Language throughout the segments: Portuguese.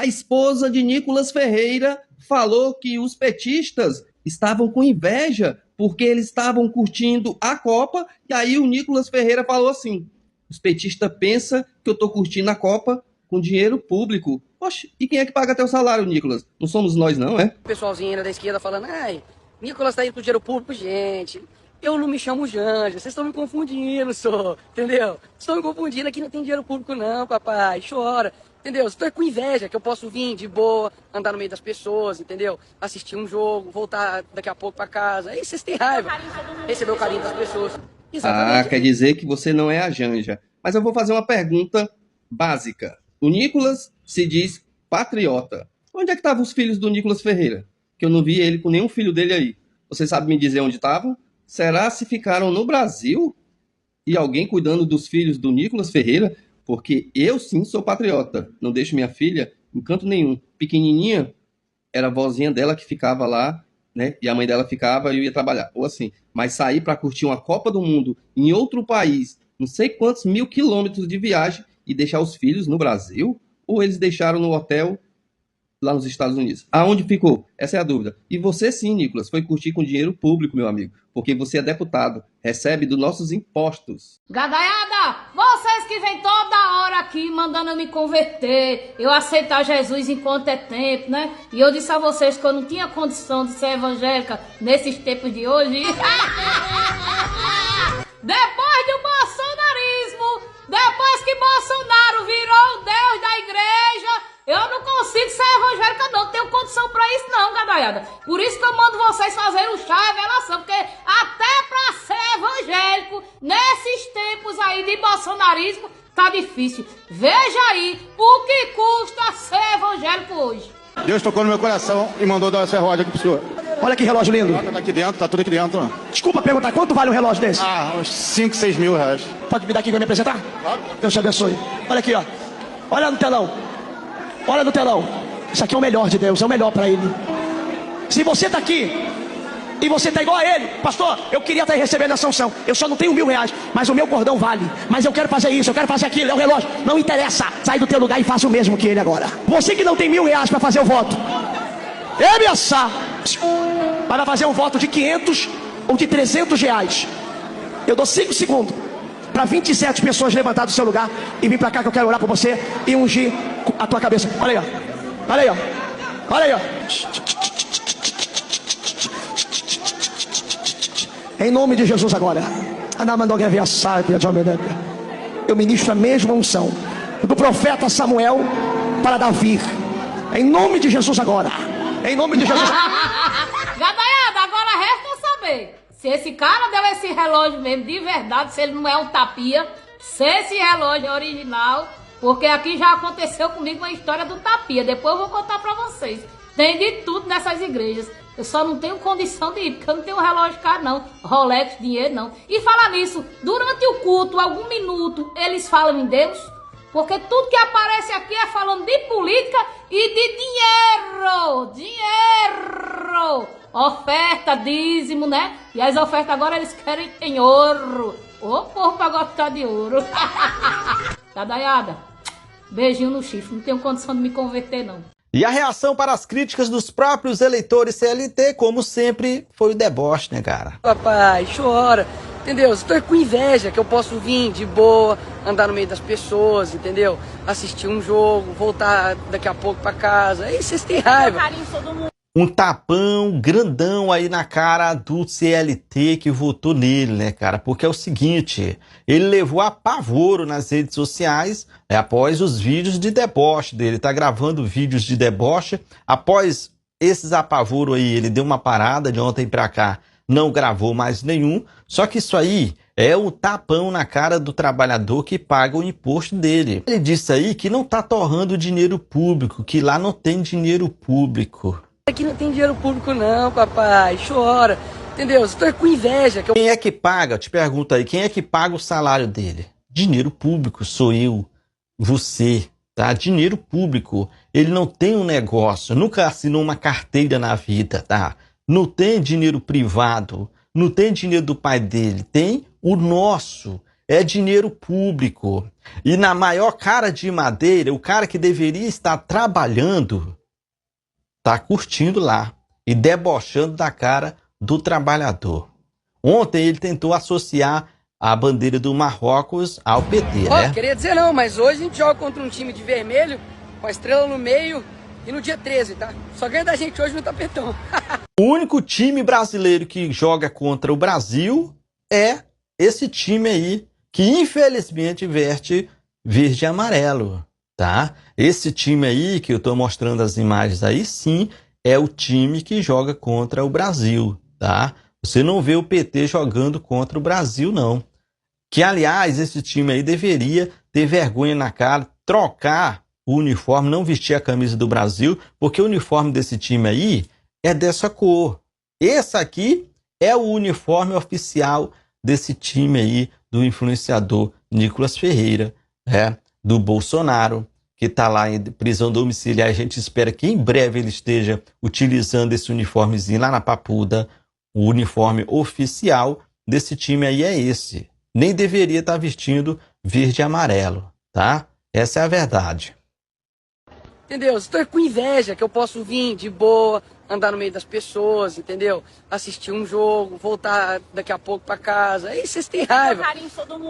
A esposa de Nicolas Ferreira falou que os petistas estavam com inveja porque eles estavam curtindo a Copa, e aí o Nicolas Ferreira falou assim: os petistas pensam que eu estou curtindo a Copa com dinheiro público. Oxe, e quem é que paga teu salário, Nicolas? Não somos nós, não, é? O pessoalzinho da esquerda falando, ai, Nicolas tá aí com dinheiro público, gente. Eu não me chamo Janja, vocês estão me confundindo, só, entendeu? Vocês estão me confundindo, aqui não tem dinheiro público não, papai, chora, entendeu? Você tá com inveja que eu posso vir de boa, andar no meio das pessoas, entendeu? Assistir um jogo, voltar daqui a pouco pra casa, aí vocês têm raiva, receber o carinho das pessoas. Exatamente. Ah, quer dizer que você não é a Janja. Mas eu vou fazer uma pergunta básica. O Nicolas se diz patriota. Onde é que estavam os filhos do Nicolas Ferreira? Que eu não vi ele com nenhum filho dele aí. Você sabe me dizer onde estavam? Será se ficaram no Brasil? E alguém cuidando dos filhos do Nicolas Ferreira? Porque eu sim sou patriota. Não deixo minha filha em canto nenhum. Pequenininha, era a vozinha dela que ficava lá, né? E a mãe dela ficava e eu ia trabalhar. Ou assim. Mas sair para curtir uma Copa do Mundo em outro país, não sei quantos 1000 quilômetros de viagem, e deixar os filhos no Brasil? Ou eles deixaram no hotel lá nos Estados Unidos? Aonde ficou? Essa é a dúvida. E você sim, Nicolas, foi curtir com dinheiro público, meu amigo. Porque você é deputado, recebe dos nossos impostos. Gadaiada, vocês que vêm toda hora aqui mandando eu me converter, eu aceitar Jesus enquanto é tempo, né? E eu disse a vocês que eu não tinha condição de ser evangélica nesses tempos de hoje. Depois do bolsonarismo, depois que Bolsonaro virou o Deus da igreja, eu não consigo ser evangélica não, tenho condição pra isso não, gadaiada. Por isso que eu mando vocês fazerem o chá revelação, porque até pra ser evangélico, nesses tempos aí de bolsonarismo, tá difícil. Veja aí o que custa ser evangélico hoje. Deus tocou no meu coração e mandou dar essa relógio aqui pro senhor. Olha que relógio lindo. Tá aqui dentro, tá tudo aqui dentro. Desculpa perguntar, quanto vale um relógio desse? Ah, uns 5, 6 mil reais. Pode vir daqui e me apresentar? Claro. Deus te abençoe. Olha aqui, ó. Olha no telão. Olha no telão. Isso aqui é o melhor de Deus, é o melhor para ele. Se você tá aqui e você tá igual a ele, pastor, eu queria estar recebendo essa unção. Eu só não tenho 1000 reais, mas o meu cordão vale. Mas eu quero fazer isso, eu quero fazer aquilo, é o relógio. Não interessa, sai do teu lugar e faça o mesmo que ele agora. Você que não tem 1000 reais para fazer o voto, para fazer um voto de 500 ou de 300 reais, eu dou 5 segundos para 27 pessoas levantar do seu lugar e vir para cá que eu quero orar por você e ungir a tua cabeça. Olha aí, ó. Olha aí, ó. Olha aí, ó. Em nome de Jesus agora, eu ministro a mesma unção do profeta Samuel para Davi. Em nome de Jesus agora. Em nome de Jesus. Gadaiada, agora resta saber se esse cara deu esse relógio mesmo de verdade, se ele não é um tapia, se esse relógio é original, porque aqui já aconteceu comigo uma história do tapia, depois eu vou contar pra vocês. Tem de tudo nessas igrejas. Eu só não tenho condição de ir, porque eu não tenho um relógio caro não, Rolex, dinheiro não. E falar nisso, durante o culto, algum minuto, eles falam em Deus, porque tudo que aparece aqui é falando de política e de dinheiro, dinheiro, oferta, dízimo, né? E as ofertas agora eles querem em ouro. Ô povo pra gostar de ouro. Gadaiada, beijinho no chifre, não tenho condição de me converter não. E a reação para as críticas dos próprios eleitores CLT, como sempre, foi o deboche, né, cara? Papai, chora, entendeu? Você tá com inveja que eu posso vir de boa, andar no meio das pessoas, entendeu? Assistir um jogo, voltar daqui a pouco pra casa, aí vocês têm raiva. Um tapão grandão aí na cara do CLT que votou nele, né, cara? Porque é o seguinte, ele levou apavoro nas redes sociais após os vídeos de deboche dele. Tá gravando vídeos de deboche. Após esses apavoros aí, ele deu uma parada de ontem pra cá, não gravou mais nenhum. Só que isso aí é o tapão na cara do trabalhador que paga o imposto dele. Ele disse aí que não tá torrando dinheiro público, que lá não tem dinheiro público. Aqui não tem dinheiro público não, papai, chora, entendeu? Você tá com inveja que eu... Quem é que paga? Eu te pergunto aí, quem é que paga o salário dele? Dinheiro público, sou eu, você, tá? Dinheiro público. Ele não tem um negócio, nunca assinou uma carteira na vida, tá? Não tem dinheiro privado, não tem dinheiro do pai dele, tem o nosso. é dinheiro público. E na maior cara de madeira, o cara que deveria estar trabalhando está curtindo lá e debochando da cara do trabalhador. Ontem ele tentou associar a bandeira do Marrocos ao PT, né? Queria dizer não, mas hoje a gente joga contra um time de vermelho, com a estrela no meio e no dia 13, tá? Só ganha da gente hoje no tapetão. O único time brasileiro que joga contra o Brasil é esse time aí, que infelizmente veste verde e amarelo, tá? Esse time aí, que eu tô mostrando as imagens aí, sim, é o time que joga contra o Brasil, tá? Você não vê o PT jogando contra o Brasil, não. Que, aliás, esse time aí deveria ter vergonha na cara, trocar o uniforme, não vestir a camisa do Brasil, porque o uniforme desse time aí é dessa cor. Esse aqui é o uniforme oficial desse time aí do influenciador Nicolas Ferreira, do Bolsonaro, que está lá em prisão domiciliar. A gente espera que em breve ele esteja utilizando esse uniformezinho lá na Papuda. O uniforme oficial desse time aí é esse. Nem deveria estar vestindo verde e amarelo, tá? Essa é a verdade. Entendeu? Estou com inveja que eu posso vir de boa, andar no meio das pessoas, entendeu? Assistir um jogo, voltar daqui a pouco para casa. Aí vocês têm raiva.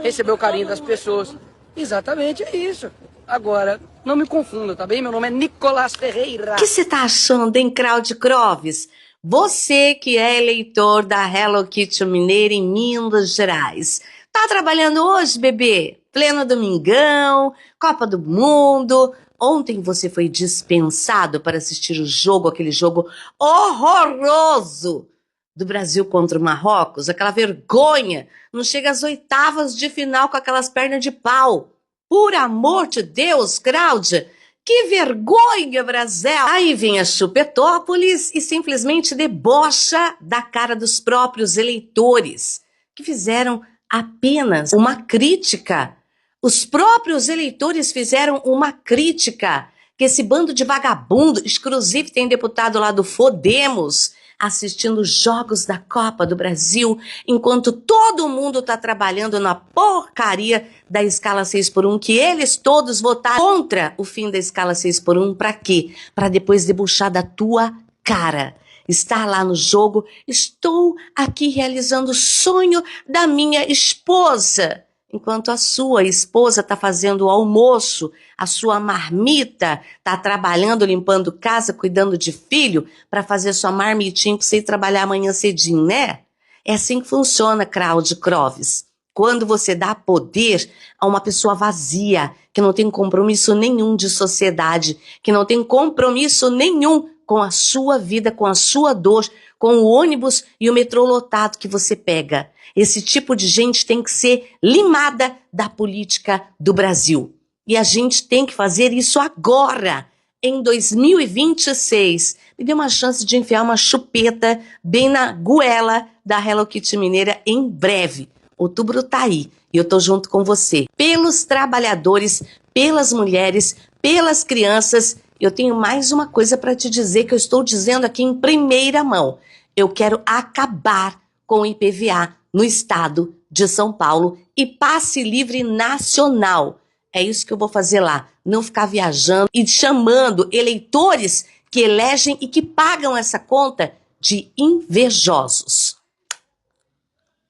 Receber o carinho das pessoas. Exatamente, é isso. Agora, não me confunda, tá bem? Meu nome é Nicolas Ferreira. O que você tá achando, hein, Claudio Croves? Você que é eleitor da Hello Kitty Mineira em Minas Gerais. Tá trabalhando hoje, bebê? Pleno domingão, Copa do Mundo. Ontem você foi dispensado para assistir o jogo, aquele jogo horroroso do Brasil contra o Marrocos. Aquela vergonha. Não chega às oitavas de final com aquelas pernas de pau. Por amor de Deus, Cláudia. Que vergonha, Brasil! Aí vem a Chupetópolis e simplesmente debocha da cara dos próprios eleitores, que fizeram apenas uma crítica. Os próprios eleitores fizeram uma crítica, que esse bando de vagabundo, inclusive tem deputado lá do Podemos, assistindo os jogos da Copa do Brasil, enquanto todo mundo está trabalhando na porcaria da escala 6x1, que eles todos votaram contra o fim da escala 6x1, para quê? Para depois debochar da tua cara. Estar lá no jogo, estou aqui realizando o sonho da minha esposa, enquanto a sua esposa está fazendo o almoço, a sua marmita está trabalhando, limpando casa, cuidando de filho, para fazer sua marmitinha para você ir trabalhar amanhã cedinho, né? É assim que funciona, Claudio Croves. Quando você dá poder a uma pessoa vazia, que não tem compromisso nenhum de sociedade, que não tem compromisso nenhum com a sua vida, com a sua dor, com o ônibus e o metrô lotado que você pega. Esse tipo de gente tem que ser limada da política do Brasil. E a gente tem que fazer isso agora, em 2026. Me dê uma chance de enfiar uma chupeta bem na goela da Hello Kitty Mineira em breve. Outubro tá aí e eu tô junto com você. Pelos trabalhadores, pelas mulheres, pelas crianças. Eu tenho mais uma coisa para te dizer que eu estou dizendo aqui em primeira mão. Eu quero acabar com o IPVA no estado de São Paulo e passe livre nacional. É isso que eu vou fazer lá. Não ficar viajando e chamando eleitores que elegem e que pagam essa conta de invejosos.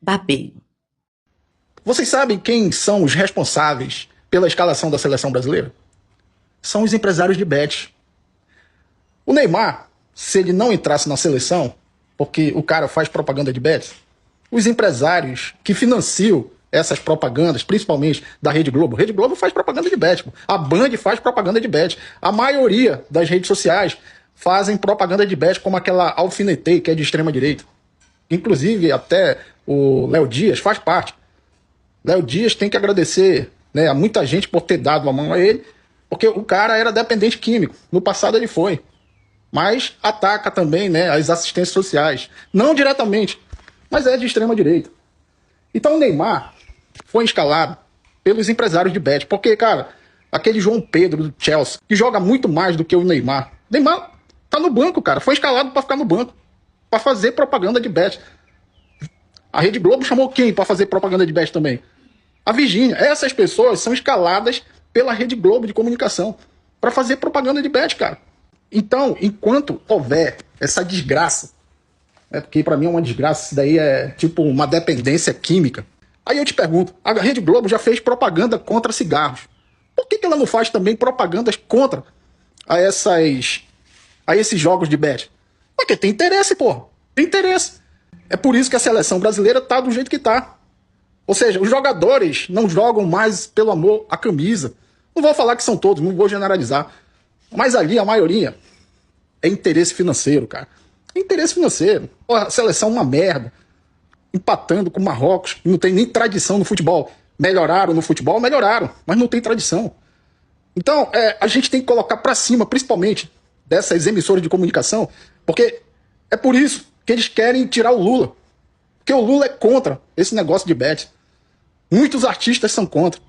Babeio. Vocês sabem quem são os responsáveis pela escalação da seleção brasileira? São os empresários de bet. O Neymar, se ele não entrasse na seleção, porque o cara faz propaganda de bet, os empresários que financiam essas propagandas, principalmente da Rede Globo. Rede Globo faz propaganda de bet. A Band faz propaganda de bet. A maioria das redes sociais fazem propaganda de bet, como aquela Alfinetei, que é de extrema direita. Inclusive, até o Léo Dias faz parte. Léo Dias tem que agradecer, né, a muita gente por ter dado a mão a ele, porque o cara era dependente químico. No passado ele foi. Mas ataca também, né, as assistências sociais. Não diretamente, mas é de extrema direita. Então o Neymar foi escalado pelos empresários de bet. Porque, cara, aquele João Pedro do Chelsea, que joga muito mais do que o Neymar. Neymar tá no banco, cara. Foi escalado para ficar no banco, para fazer propaganda de bet. A Rede Globo chamou quem para fazer propaganda de bet também? a Virgínia. Essas pessoas são escaladas pela Rede Globo de comunicação para fazer propaganda de bet, cara. Então, enquanto houver essa desgraça, porque para mim é uma desgraça, isso daí é tipo uma dependência química. Aí eu te pergunto, a Rede Globo já fez propaganda contra cigarros. Por que ela não faz também propagandas contra esses jogos de bet? Porque tem interesse, porra. Tem interesse. É por isso que a seleção brasileira tá do jeito que tá. Ou seja, os jogadores não jogam mais pelo amor à camisa. Não vou falar que são todos, não vou generalizar. Mas ali a maioria é interesse financeiro, cara. É interesse financeiro. Porra, a seleção é uma merda. Empatando com o Marrocos, que não tem nem tradição no futebol. Melhoraram no futebol? Melhoraram, mas não tem tradição. Então, a gente tem que colocar pra cima, principalmente dessas emissoras de comunicação, porque é por isso que eles querem tirar o Lula. Porque o Lula é contra esse negócio de bet. Muitos artistas são contra.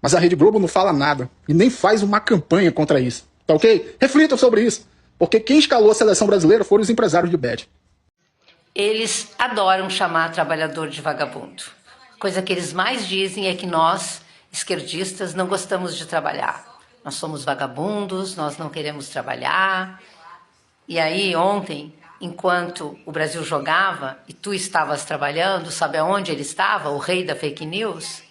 Mas a Rede Globo não fala nada. E nem faz uma campanha contra isso. Tá ok? Reflitam sobre isso. Porque quem escalou a seleção brasileira foram os empresários de bet. Eles adoram chamar trabalhador de vagabundo. Coisa que eles mais dizem é que nós, esquerdistas, não gostamos de trabalhar. Nós somos vagabundos, nós não queremos trabalhar. E aí, ontem, enquanto o Brasil jogava e tu estavas trabalhando, sabe aonde ele estava, o rei da fake news?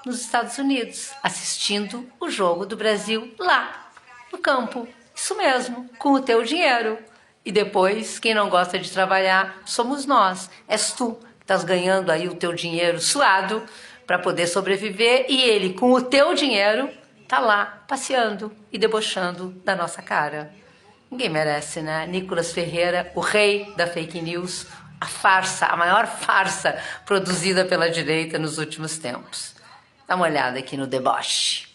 Nos Estados Unidos, assistindo o jogo do Brasil lá, no campo. Isso mesmo, com o teu dinheiro. E depois, quem não gosta de trabalhar somos nós. És tu que estás ganhando aí o teu dinheiro suado para poder sobreviver e ele, com o teu dinheiro, tá lá passeando e debochando da nossa cara. Ninguém merece, né? Nicolas Ferreira, o rei da fake news, a farsa, a maior farsa produzida pela direita nos últimos tempos. Dá uma olhada aqui no deboche.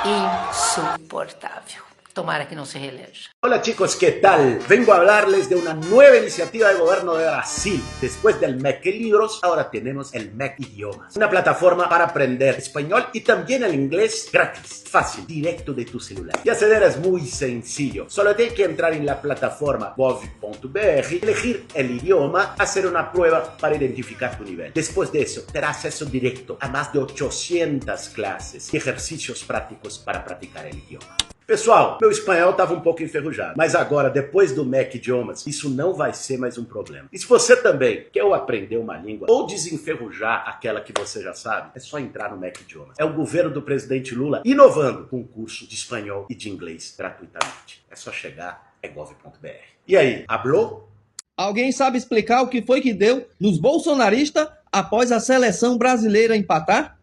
Insuportável. Tomara que no se reeleja. Hola chicos, ¿qué tal? Vengo a hablarles de una nueva iniciativa del gobierno de Brasil. Después del MEC Libros, ahora tenemos el MEC Idiomas. Una plataforma para aprender español y también el inglés gratis, fácil, directo de tu celular. Y acceder es muy sencillo. Solo tienes que entrar en la plataforma gov.br, elegir el idioma, hacer una prueba para identificar tu nivel. Después de eso, tendrás acceso directo a más de 800 clases y ejercicios prácticos para praticar el idioma. Pessoal, meu espanhol estava um pouco enferrujado, mas agora, depois do MEC Idiomas, isso não vai ser mais um problema. E se você também quer aprender uma língua ou desenferrujar aquela que você já sabe, é só entrar no MEC Idiomas. É o governo do presidente Lula inovando com um curso de espanhol e de inglês gratuitamente. É só chegar, é gov.br. E aí, hablou? Alguém sabe explicar o que foi que deu nos bolsonaristas após a seleção brasileira empatar?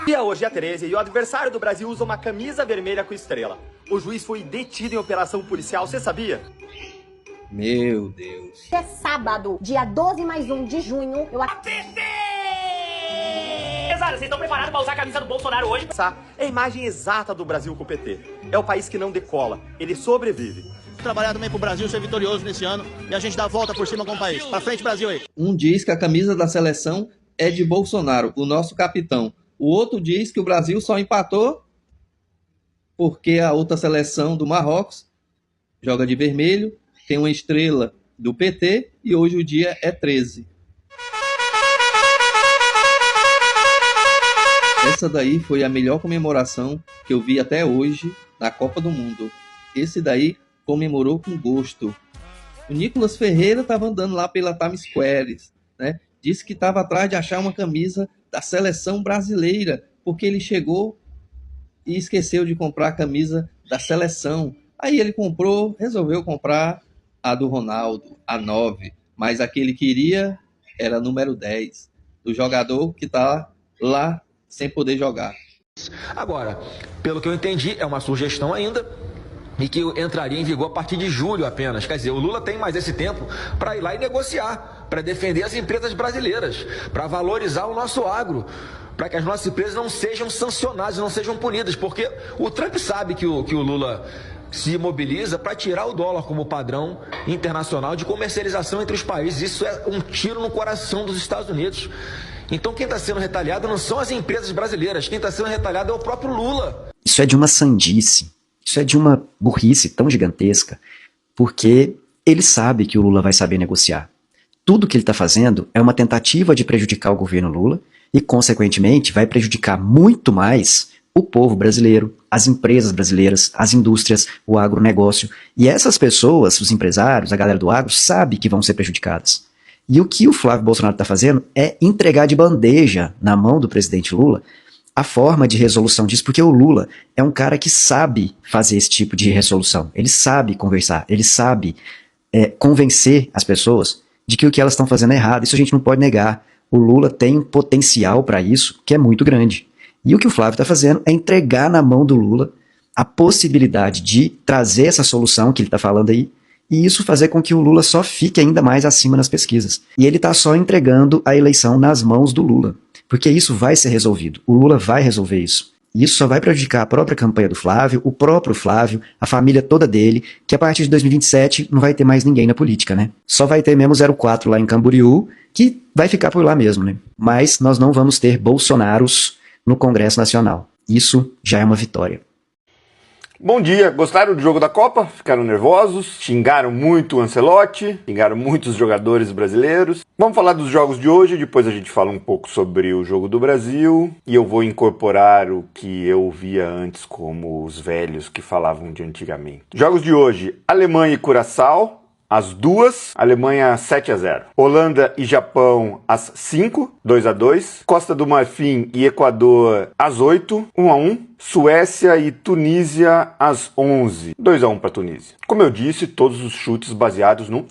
Dia hoje, dia 13, e o adversário do Brasil usa uma camisa vermelha com estrela. O juiz foi detido em operação policial, você sabia? Meu Deus. É sábado, dia 12+1 de junho, eu... Exato, vocês estão preparados para usar a camisa do Bolsonaro hoje? É a imagem exata do Brasil com o PT. É o país que não decola, ele sobrevive. Trabalhar também pro Brasil ser vitorioso nesse ano e a gente dar a volta por cima com o país. Pra frente, Brasil aí. Um diz que a camisa da seleção é de Bolsonaro, o nosso capitão. O outro diz que o Brasil só empatou porque a outra seleção do Marrocos joga de vermelho, tem uma estrela do PT e hoje o dia é 13. Essa daí foi a melhor comemoração que eu vi até hoje na Copa do Mundo. Esse daí comemorou com gosto. O Nicolas Ferreira estava andando lá pela Times Square, né? Disse que estava atrás de achar uma camisa da seleção brasileira, porque ele chegou e esqueceu de comprar a camisa da seleção. Aí ele resolveu comprar a do Ronaldo, a 9, mas a que ele queria era a número 10, do jogador que está lá sem poder jogar. Agora, pelo que eu entendi, é uma sugestão ainda, e que entraria em vigor a partir de julho apenas. Quer dizer, o Lula tem mais esse tempo para ir lá e negociar, para defender as empresas brasileiras, para valorizar o nosso agro, para que as nossas empresas não sejam sancionadas, não sejam punidas, porque o Trump sabe que o Lula se mobiliza para tirar o dólar como padrão internacional de comercialização entre os países. Isso é um tiro no coração dos Estados Unidos. Então quem está sendo retaliado não são as empresas brasileiras, quem está sendo retaliado é o próprio Lula. Isso é de uma sandice. Isso é de uma burrice tão gigantesca, porque ele sabe que o Lula vai saber negociar. Tudo que ele está fazendo é uma tentativa de prejudicar o governo Lula e, consequentemente, vai prejudicar muito mais o povo brasileiro, as empresas brasileiras, as indústrias, o agronegócio. E essas pessoas, os empresários, a galera do agro, sabe que vão ser prejudicadas. E o que o Flávio Bolsonaro está fazendo é entregar de bandeja na mão do presidente Lula a forma de resolução disso, porque o Lula é um cara que sabe fazer esse tipo de resolução. Ele sabe conversar, ele sabe convencer as pessoas de que o que elas estão fazendo é errado. Isso a gente não pode negar. O Lula tem um potencial para isso que é muito grande. E o que o Flávio está fazendo é entregar na mão do Lula a possibilidade de trazer essa solução que ele está falando aí, e isso fazer com que o Lula só fique ainda mais acima nas pesquisas. E ele está só entregando a eleição nas mãos do Lula, porque isso vai ser resolvido. O Lula vai resolver isso. E isso só vai prejudicar a própria campanha do Flávio, o próprio Flávio, a família toda dele, que a partir de 2027 não vai ter mais ninguém na política, né? Só vai ter mesmo 04 lá em Camboriú, que vai ficar por lá mesmo, né? Mas nós não vamos ter Bolsonaros no Congresso Nacional. Isso já é uma vitória. Bom dia, gostaram do jogo da Copa? Ficaram nervosos? Xingaram muito o Ancelotti? Xingaram muito os jogadores brasileiros? Vamos falar dos jogos de hoje, depois a gente fala um pouco sobre o jogo do Brasil e eu vou incorporar o que eu via antes como os velhos que falavam de antigamente. Jogos de hoje, Alemanha e Curaçao. Às 2, Alemanha 7-0. Holanda e Japão às 5, 2-2. Costa do Marfim e Equador às 8, 1-1. Suécia e Tunísia às 11, 2-1 para Tunísia. Como eu disse, todos os chutes baseados no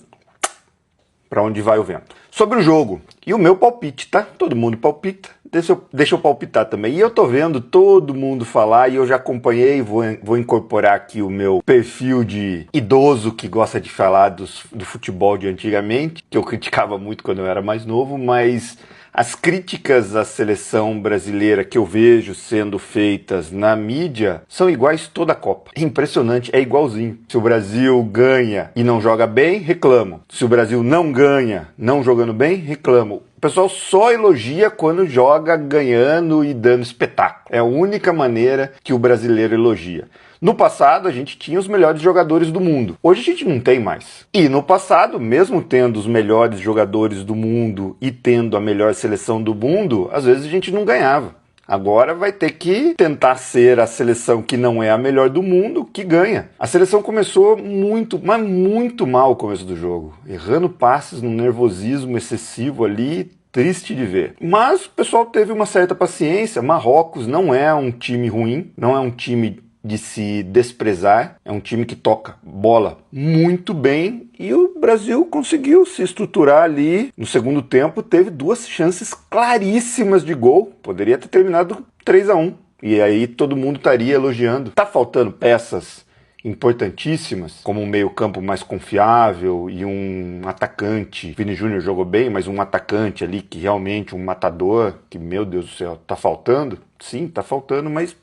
para onde vai o vento. Sobre o jogo, e o meu palpite, tá? Todo mundo palpita, deixa eu palpitar também. E eu tô vendo todo mundo falar e eu já acompanhei, vou incorporar aqui o meu perfil de idoso que gosta de falar do futebol de antigamente, que eu criticava muito quando eu era mais novo, mas as críticas à seleção brasileira que eu vejo sendo feitas na mídia são iguais toda a Copa. É impressionante, é igualzinho. Se o Brasil ganha e não joga bem, reclamam. Se o Brasil não ganha, não jogando bem, reclamam. O pessoal só elogia quando joga ganhando e dando espetáculo. É a única maneira que o brasileiro elogia. No passado, a gente tinha os melhores jogadores do mundo. Hoje a gente não tem mais. E no passado, mesmo tendo os melhores jogadores do mundo e tendo a melhor seleção do mundo, às vezes a gente não ganhava. Agora vai ter que tentar ser a seleção que não é a melhor do mundo que ganha. A seleção começou muito, mas muito mal o começo do jogo. Errando passes num nervosismo excessivo ali, triste de ver. Mas o pessoal teve uma certa paciência. Marrocos não é um time ruim, não é um time de se desprezar, é um time que toca bola muito bem e o Brasil conseguiu se estruturar ali. No segundo tempo teve 2 chances claríssimas de gol, poderia ter terminado 3-1 e aí todo mundo estaria elogiando. Tá faltando peças importantíssimas, como um meio-campo mais confiável e um atacante. Vini Júnior jogou bem, mas um atacante ali que realmente um matador, que meu Deus do céu, tá faltando? Sim, tá faltando, mas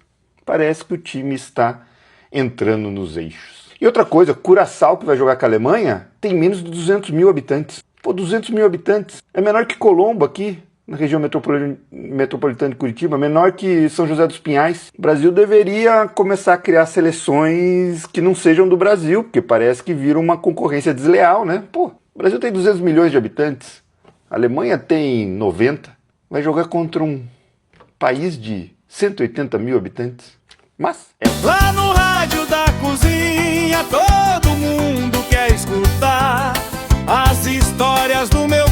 parece que o time está entrando nos eixos. E outra coisa, Curaçao, que vai jogar com a Alemanha, tem menos de 200 mil habitantes. Pô, 200 mil habitantes. É menor que Colombo aqui, na região metropolitana de Curitiba, menor que São José dos Pinhais. O Brasil deveria começar a criar seleções que não sejam do Brasil, porque parece que vira uma concorrência desleal, né? Pô, o Brasil tem 200 milhões de habitantes, a Alemanha tem 90. Vai jogar contra um país de 180 mil habitantes. Mas lá no rádio da cozinha todo mundo quer escutar as histórias do meu